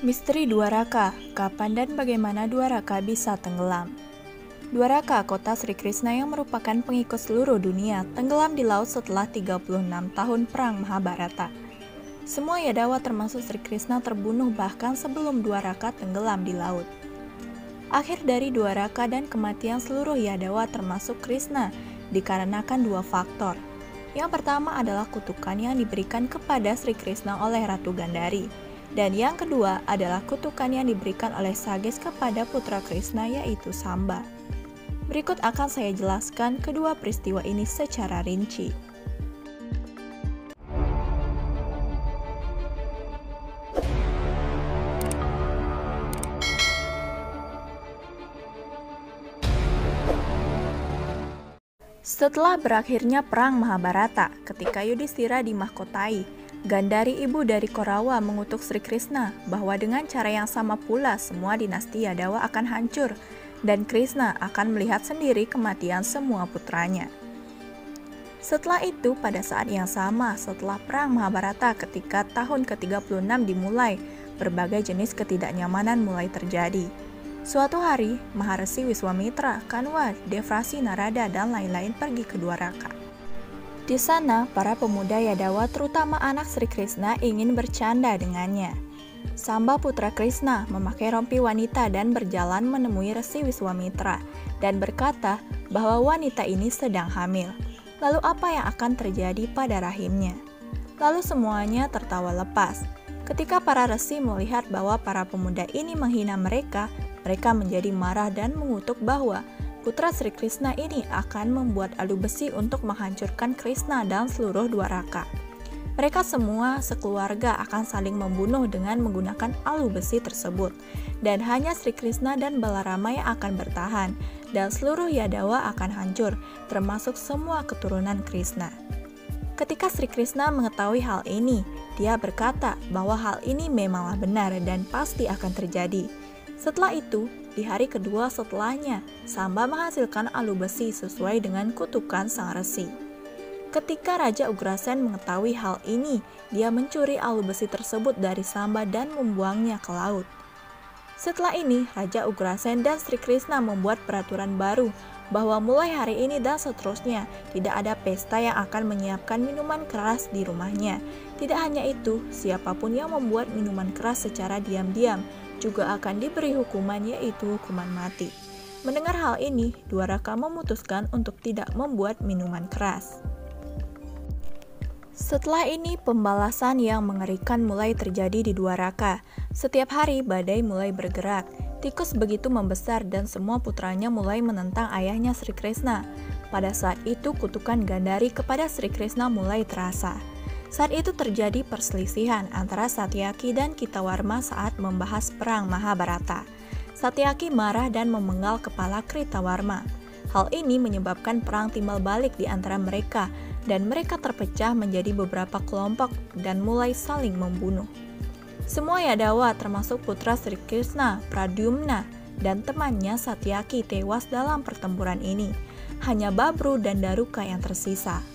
Misteri Dwaraka, kapan dan bagaimana Dwaraka bisa tenggelam? Dwaraka, kota Sri Krishna yang merupakan pengikut seluruh dunia, tenggelam di laut setelah 36 tahun perang Mahabharata. Semua Yadawa termasuk Sri Krishna terbunuh bahkan sebelum Dwaraka tenggelam di laut. Akhir dari Dwaraka dan kematian seluruh Yadawa termasuk Krishna dikarenakan dua faktor. Yang pertama adalah kutukan yang diberikan kepada Sri Krishna oleh Ratu Gandhari. Dan yang kedua adalah kutukan yang diberikan oleh Sages kepada putra Krishna yaitu Samba. Berikut akan saya jelaskan kedua peristiwa ini secara rinci. Setelah berakhirnya perang Mahabharata, ketika Yudhishthira dimahkotai, Gandhari ibu dari Korawa mengutuk Sri Krishna bahwa dengan cara yang sama pula semua dinasti Yadawa akan hancur dan Krishna akan melihat sendiri kematian semua putranya. Setelah itu, pada saat yang sama setelah perang Mahabharata ketika tahun ke-36 dimulai, berbagai jenis ketidaknyamanan mulai terjadi. Suatu hari, Maharsi Wiswamitra, Kanwa, Devrasi, Narada, dan lain-lain pergi ke Dwaraka. Di sana, para pemuda Yadawa terutama anak Sri Krishna ingin bercanda dengannya. Samba putra Krishna memakai rompi wanita dan berjalan menemui Resi Wiswamitra dan berkata bahwa wanita ini sedang hamil. Lalu apa yang akan terjadi pada rahimnya? Lalu semuanya tertawa lepas. Ketika para resi melihat bahwa para pemuda ini menghina mereka menjadi marah dan mengutuk bahwa putra Sri Krishna ini akan membuat adu besi untuk menghancurkan Krishna dan seluruh Dwaraka. Mereka semua sekeluarga akan saling membunuh dengan menggunakan alu besi tersebut. Dan hanya Sri Krishna dan Balarama yang akan bertahan, dan seluruh Yadawa akan hancur, termasuk semua keturunan Krishna. Ketika Sri Krishna mengetahui hal ini, dia berkata bahwa hal ini memanglah benar dan pasti akan terjadi. Setelah itu, di hari kedua setelahnya, Samba menghasilkan alu besi sesuai dengan kutukan sang resi. Ketika Raja Ugrasen mengetahui hal ini, dia mencuri alu besi tersebut dari Samba dan membuangnya ke laut. Setelah ini, Raja Ugrasen dan Sri Krishna membuat peraturan baru bahwa mulai hari ini dan seterusnya tidak ada pesta yang akan menyiapkan minuman keras di rumahnya. Tidak hanya itu, siapapun yang membuat minuman keras secara diam-diam juga akan diberi hukuman yaitu hukuman mati. Mendengar hal ini, Dwaraka memutuskan untuk tidak membuat minuman keras. Setelah ini, pembalasan yang mengerikan mulai terjadi di Dwaraka. Setiap hari badai mulai bergerak. Tikus begitu membesar dan semua putranya mulai menentang ayahnya Sri Krishna. Pada saat itu, kutukan Gandhari kepada Sri Krishna mulai terasa. Saat itu terjadi perselisihan antara Satyaki dan Kritawarma saat membahas perang Mahabharata. Satyaki marah dan memenggal kepala Kritawarma. Hal ini menyebabkan perang timbal balik di antara mereka dan mereka terpecah menjadi beberapa kelompok dan mulai saling membunuh. Semua Yadawa termasuk putra Sri Krishna, Pradyumna, dan temannya Satyaki tewas dalam pertempuran ini. Hanya Babru dan Daruka yang tersisa.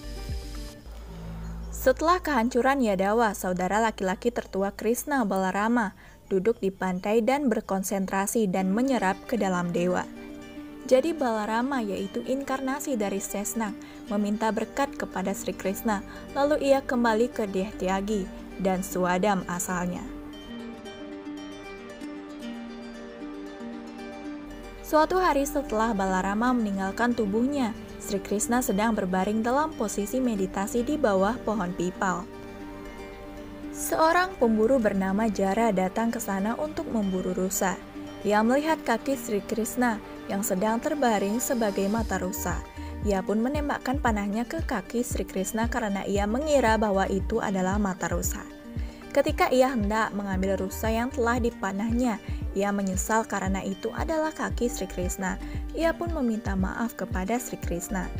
Setelah kehancuran Yadawa, saudara laki-laki tertua Krishna, Balarama, duduk di pantai dan berkonsentrasi dan menyerap ke dalam dewa. Jadi Balarama yaitu inkarnasi dari Sesnak meminta berkat kepada Sri Krishna, lalu ia kembali ke Daityagi dan Swadam asalnya. Suatu hari setelah Balarama meninggalkan tubuhnya, Sri Krishna sedang berbaring dalam posisi meditasi di bawah pohon pipal. Seorang pemburu bernama Jara datang ke sana untuk memburu rusa. Ia melihat kaki Sri Krishna yang sedang terbaring sebagai mata rusa. Ia pun menembakkan panahnya ke kaki Sri Krishna karena ia mengira bahwa itu adalah mata rusa. Ketika ia hendak mengambil rusa yang telah dipanahnya, ia menyesal karena itu adalah kaki Sri Krishna. Ia pun meminta maaf kepada Sri Krishna.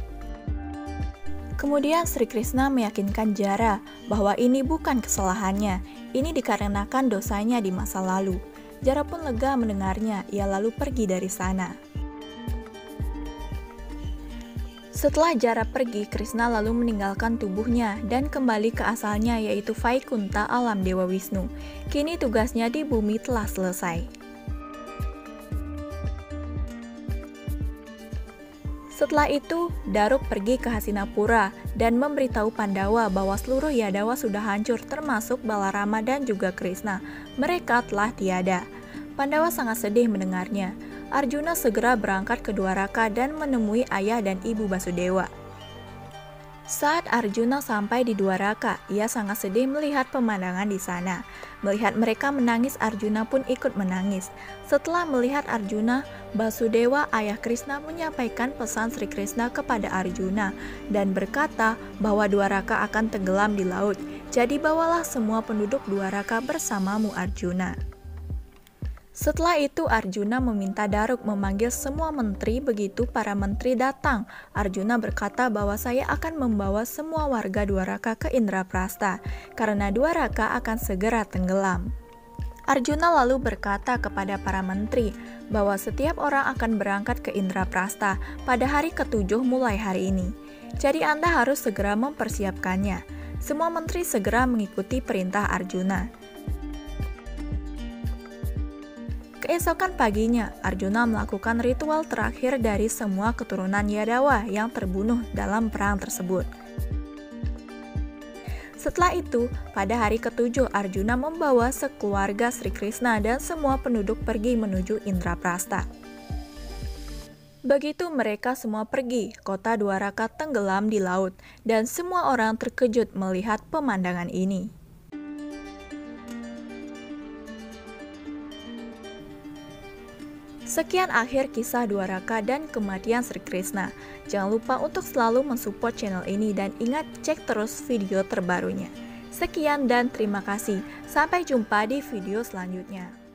Kemudian Sri Krishna meyakinkan Jara bahwa ini bukan kesalahannya, ini dikarenakan dosanya di masa lalu. Jara pun lega mendengarnya, ia lalu pergi dari sana. Setelah Jara pergi, Krishna lalu meninggalkan tubuhnya dan kembali ke asalnya yaitu Vaikunta alam Dewa Wisnu. Kini tugasnya di bumi telah selesai. Setelah itu, Daruk pergi ke Hastinapura dan memberitahu Pandawa bahwa seluruh Yadawa sudah hancur termasuk Balarama dan juga Krishna. Mereka telah tiada. Pandawa sangat sedih mendengarnya. Arjuna segera berangkat ke Dwaraka dan menemui ayah dan ibu Basudewa. Saat Arjuna sampai di Dwaraka, ia sangat sedih melihat pemandangan di sana. Melihat mereka menangis, Arjuna pun ikut menangis. Setelah melihat Arjuna, Basudewa, ayah Krishna, menyampaikan pesan Sri Krishna kepada Arjuna dan berkata bahwa Dwaraka akan tenggelam di laut. Jadi bawalah semua penduduk Dwaraka bersamamu, Arjuna. Setelah itu Arjuna meminta Daruk memanggil semua menteri. Begitu para menteri datang, Arjuna berkata bahwa saya akan membawa semua warga Dwaraka ke Indraprastha karena Dwaraka akan segera tenggelam. Arjuna lalu berkata kepada para menteri bahwa setiap orang akan berangkat ke Indraprastha pada hari ke-7 mulai hari ini. Jadi Anda harus segera mempersiapkannya. Semua menteri segera mengikuti perintah Arjuna. Keesokan paginya, Arjuna melakukan ritual terakhir dari semua keturunan Yadawa yang terbunuh dalam perang tersebut. Setelah itu, pada hari ke-7, Arjuna membawa sekeluarga Sri Krishna dan semua penduduk pergi menuju Indraprastha. Begitu mereka semua pergi, kota Dwaraka tenggelam di laut, dan semua orang terkejut melihat pemandangan ini. Sekian akhir kisah Dwaraka dan kematian Sri Krishna. Jangan lupa untuk selalu mensupport channel ini dan ingat cek terus video terbarunya. Sekian dan terima kasih. Sampai jumpa di video selanjutnya.